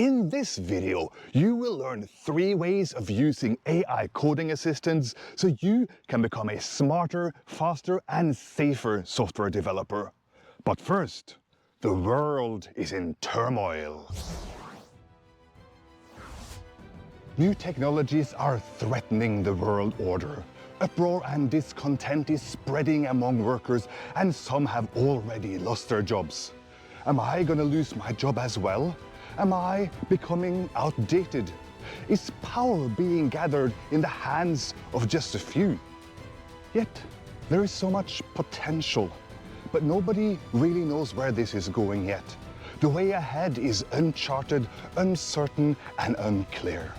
In this video, you will learn 3 ways of using AI coding assistants so you can become a smarter, faster and safer software developer. But first, the world is in turmoil. New technologies are threatening the world order. Uproar and discontent is spreading among workers, and some have already lost their jobs. Am I going to lose my job as well? Am I becoming outdated? Is power being gathered in the hands of just a few? Yet, there is so much potential, but nobody really knows where this is going yet. The way ahead is uncharted, uncertain, and unclear.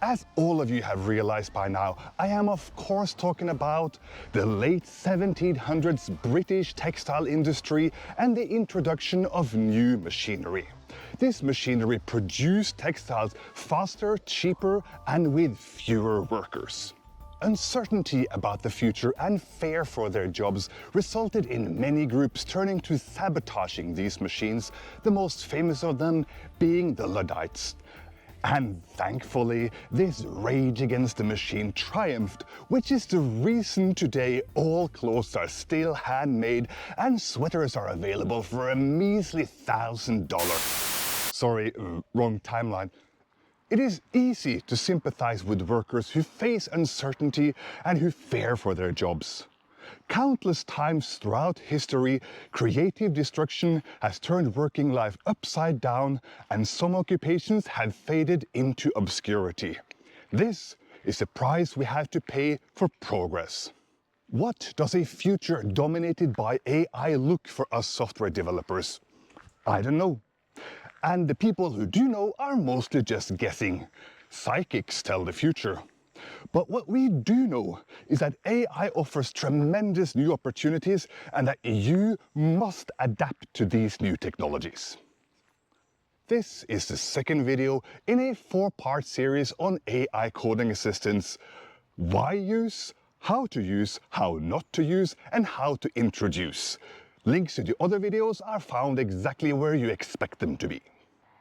As all of you have realized by now, I am of course talking about the late 1700s British textile industry and the introduction of new machinery. This machinery produced textiles faster, cheaper, and with fewer workers. Uncertainty about the future and fear for their jobs resulted in many groups turning to sabotaging these machines, the most famous of them being the Luddites. And thankfully, this rage against the machine triumphed, which is the reason today all clothes are still handmade and sweaters are available for a measly $1,000. Sorry, wrong timeline. It is easy to sympathize with workers who face uncertainty and who fear for their jobs. Countless times throughout history, creative destruction has turned working life upside down, and some occupations have faded into obscurity. This is the price we have to pay for progress. What does a future dominated by AI look for us software developers? I don't know. And the people who do know are mostly just guessing. Psychics tell the future. But what we do know is that AI offers tremendous new opportunities and that you must adapt to these new technologies. This is the second video in a 4-part series on AI coding assistants. Why use, how to use, how not to use, and how to introduce. Links to the other videos are found exactly where you expect them to be.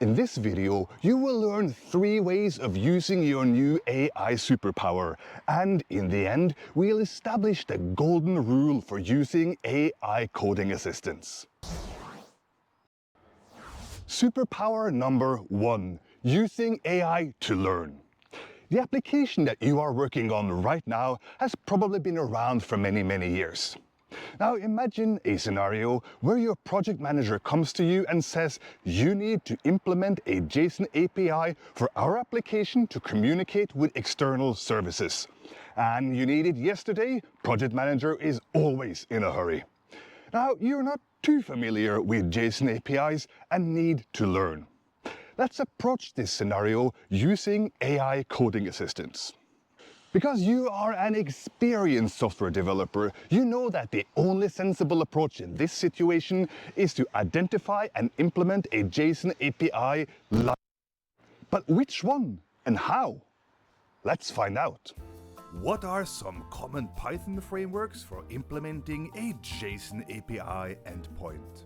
In this video, you will learn 3 ways of using your new AI superpower, and in the end, we'll establish the golden rule for using AI coding assistants. Superpower number 1, using AI to learn. The application that you are working on right now has probably been around for many years. Now imagine a scenario where your project manager comes to you and says you need to implement a JSON API for our application to communicate with external services. And you need it yesterday. Project manager is always in a hurry. Now you're not too familiar with JSON APIs and need to learn. Let's approach this scenario using AI coding assistants. Because you are an experienced software developer, you know that the only sensible approach in this situation is to identify and implement a JSON API. But which one and how? Let's find out. What are some common Python frameworks for implementing a JSON API endpoint?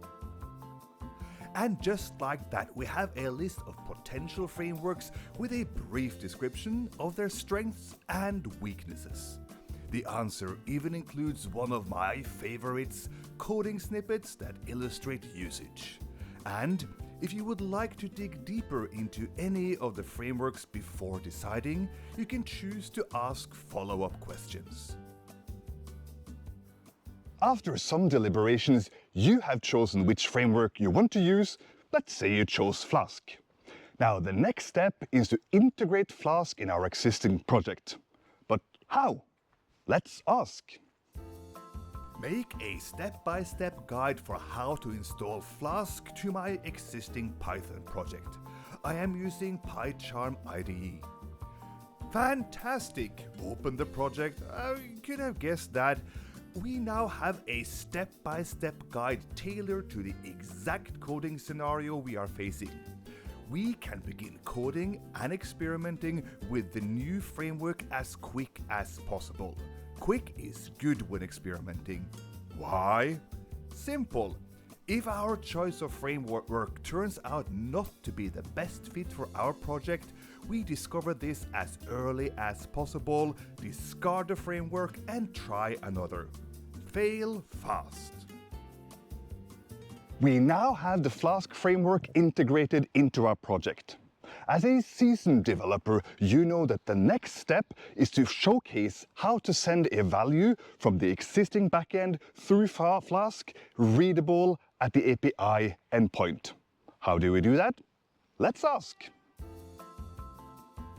And just like that, we have a list of potential frameworks with a brief description of their strengths and weaknesses. The answer even includes one of my favorites, coding snippets that illustrate usage. And if you would like to dig deeper into any of the frameworks before deciding, you can choose to ask follow-up questions. After some deliberations, you have chosen which framework you want to use. Let's say you chose Flask. Now the next step is to integrate Flask in our existing project. But how? Let's ask. Make a step-by-step guide for how to install Flask to my existing Python project. I am using PyCharm IDE. Fantastic! Open the project. I could have guessed that. We now have a step-by-step guide tailored to the exact coding scenario we are facing. We can begin coding and experimenting with the new framework as quick as possible. Quick is good when experimenting. Why? Simple. If our choice of framework turns out not to be the best fit for our project, we discover this as early as possible, discard the framework and try another. Fail fast. We now have the Flask framework integrated into our project. As a seasoned developer, you know that the next step is to showcase how to send a value from the existing backend through Flask, readable at the API endpoint. How do we do that? Let's ask.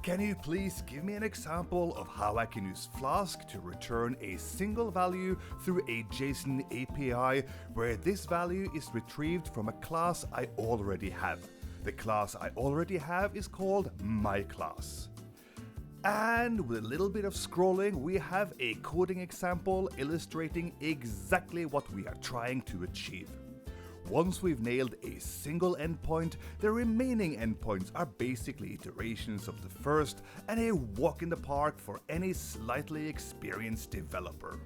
Can you please give me an example of how I can use Flask to return a single value through a JSON API where this value is retrieved from a class I already have? The class I already have is called myClass. And with a little bit of scrolling, we have a coding example illustrating exactly what we are trying to achieve. Once we've nailed a single endpoint, the remaining endpoints are basically iterations of the first and a walk in the park for any slightly experienced developer.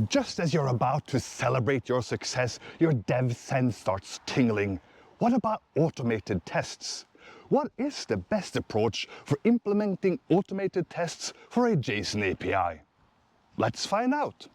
Just as you're about to celebrate your success, your dev sense starts tingling. What about automated tests? What is the best approach for implementing automated tests for a JSON API? Let's find out.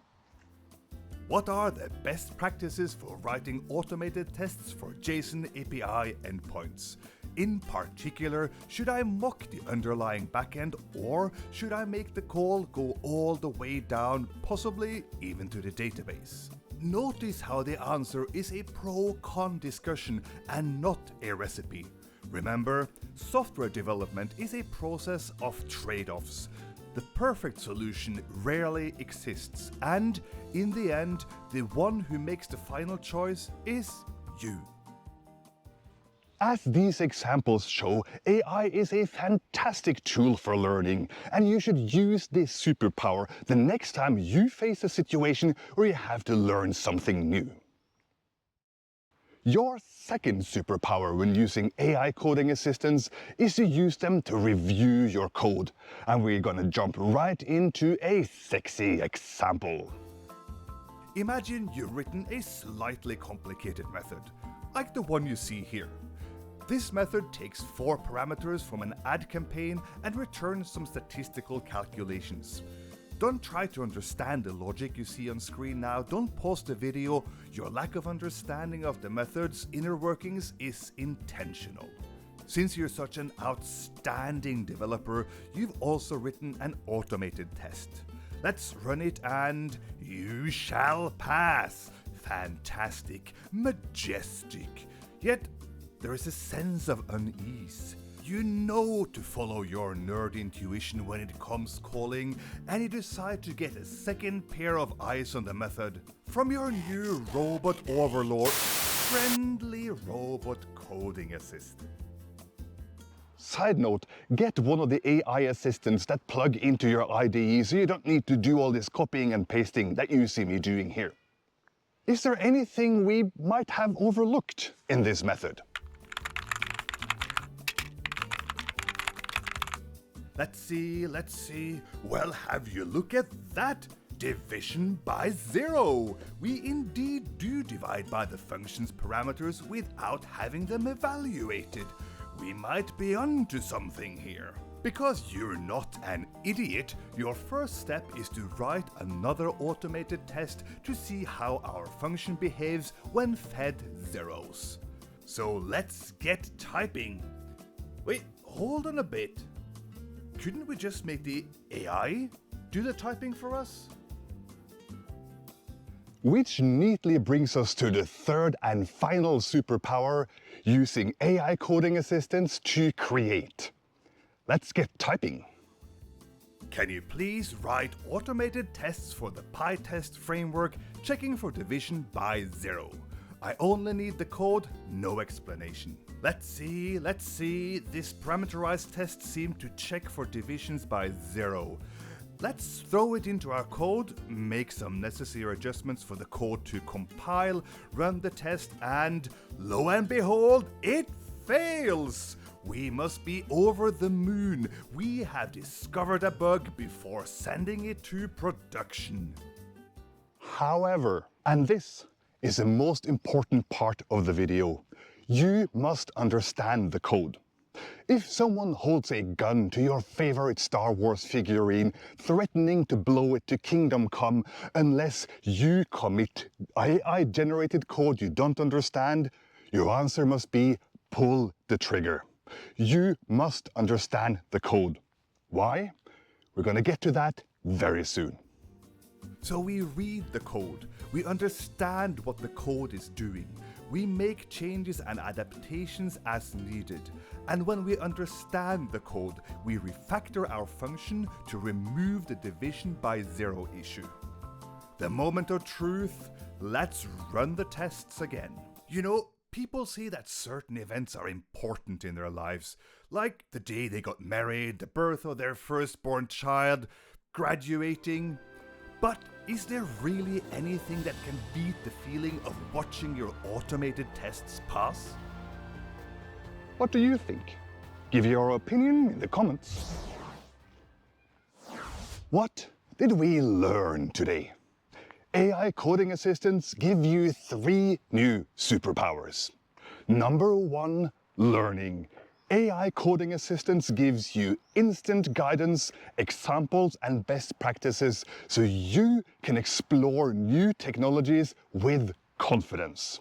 What are the best practices for writing automated tests for JSON API endpoints? In particular, should I mock the underlying backend or should I make the call go all the way down, possibly even to the database? Notice how the answer is a pro-con discussion and not a recipe. Remember, software development is a process of trade-offs. The perfect solution rarely exists, and in the end, the one who makes the final choice is you. As these examples show, AI is a fantastic tool for learning, and you should use this superpower the next time you face a situation where you have to learn something new. Your second superpower when using AI coding assistants is to use them to review your code, and we're gonna jump right into a sexy example. Imagine you've written a slightly complicated method, like the one you see here. This method takes 4 parameters from an ad campaign and returns some statistical calculations. Don't try to understand the logic you see on screen now, don't pause the video, your lack of understanding of the method's inner workings is intentional. Since you're such an outstanding developer, you've also written an automated test. Let's run it and you shall pass. Fantastic, majestic, yet there is a sense of unease. You know to follow your nerd intuition when it comes calling, and you decide to get a second pair of eyes on the method from your new robot overlord, friendly robot coding assistant. Side note, get one of the AI assistants that plug into your IDE so you don't need to do all this copying and pasting that you see me doing here. Is there anything we might have overlooked in this method? Let's see. Well, have you look at that? Division by 0. We indeed do divide by the function's parameters without having them evaluated. We might be onto something here. Because you're not an idiot, your first step is to write another automated test to see how our function behaves when fed zeros. So let's get typing. Wait, hold on a bit. Couldn't we just make the AI do the typing for us? Which neatly brings us to the third and final superpower, using AI coding assistants to create. Let's get typing. Can you please write automated tests for the PyTest framework, checking for division by 0? I only need the code, no explanation. Let's see, this parameterized test seemed to check for divisions by 0. Let's throw it into our code, make some necessary adjustments for the code to compile, run the test, and lo and behold, it fails! We must be over the moon. We have discovered a bug before sending it to production. However, and this is the most important part of the video. You must understand the code. If someone holds a gun to your favorite Star Wars figurine, threatening to blow it to Kingdom Come unless you commit AI-generated code you don't understand, your answer must be pull the trigger. You must understand the code. Why? We're going to get to that very soon. So we read the code, we understand what the code is doing, we make changes and adaptations as needed, and when we understand the code, we refactor our function to remove the division by zero issue. The moment of truth, let's run the tests again. You know, people say that certain events are important in their lives, like the day they got married, the birth of their firstborn child, graduating. But is there really anything that can beat the feeling of watching your automated tests pass? What do you think? Give your opinion in the comments. What did we learn today? AI coding assistants give you 3 new superpowers. Number 1, learning. AI coding assistants gives you instant guidance, examples and best practices so you can explore new technologies with confidence.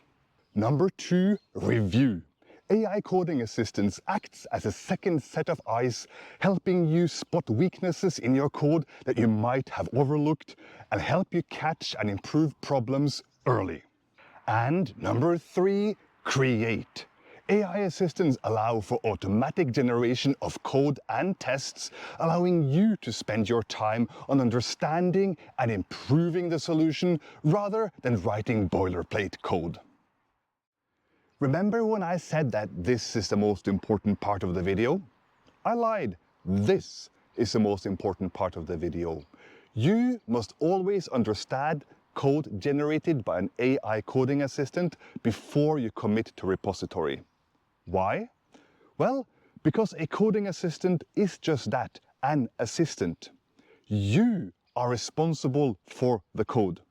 Number 2, review. AI coding assistants acts as a second set of eyes, helping you spot weaknesses in your code that you might have overlooked and help you catch and improve problems early. And number 3, create. AI assistants allow for automatic generation of code and tests, allowing you to spend your time on understanding and improving the solution rather than writing boilerplate code. Remember when I said that this is the most important part of the video? I lied. This is the most important part of the video. You must always understand code generated by an AI coding assistant before you commit to repository. Why? Well, because a coding assistant is just that, an assistant. You are responsible for the code.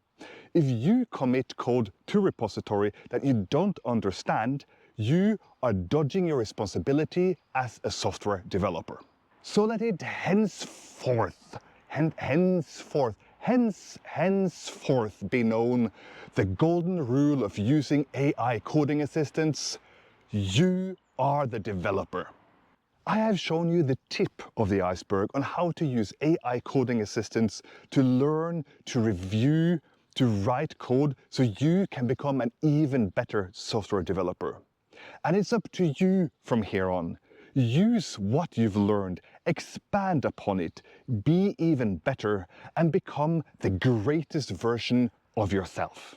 If you commit code to repository that you don't understand, you are dodging your responsibility as a software developer. So let it henceforth be known the golden rule of using AI coding assistants: you are the developer. I have shown you the tip of the iceberg on how to use AI coding assistants to learn, to review, to write code so you can become an even better software developer. And it's up to you from here on. Use what you've learned, expand upon it, be even better, and become the greatest version of yourself.